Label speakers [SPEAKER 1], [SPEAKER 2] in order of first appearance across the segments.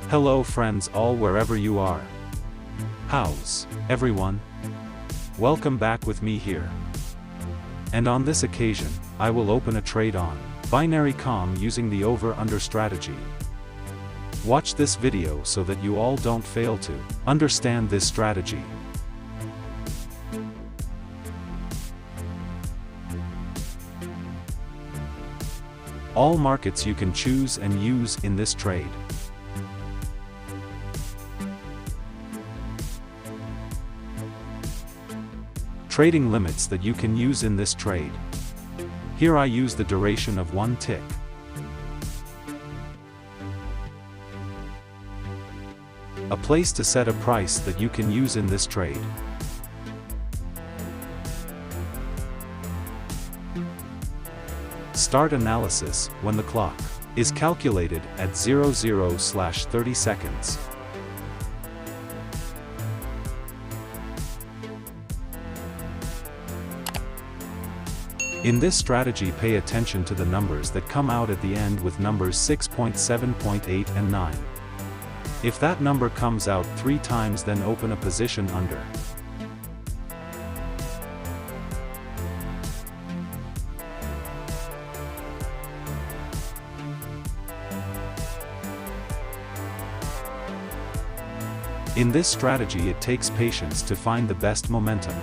[SPEAKER 1] Hello friends all wherever you are. How's everyone? Welcome back with me here. And on this occasion, I will open a trade on binary com using the over-under strategy. Watch this video so that you all don't fail to understand this strategy. All markets you can choose and use in this trade. Trading limits that you can use in this trade. Here I use the duration of 1 tick. A place to set a price that you can use in this trade. Start analysis when the clock is calculated at 00/30 seconds. In this strategy, pay attention to the numbers that come out at the end with numbers 6.7.8 and 9. If that number comes out 3 times, then open a position under. In this strategy, it takes patience to find the best momentum.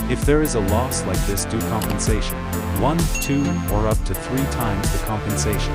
[SPEAKER 1] If there is a loss like this, do compensation. 1, 2, or up to 3 times the compensation.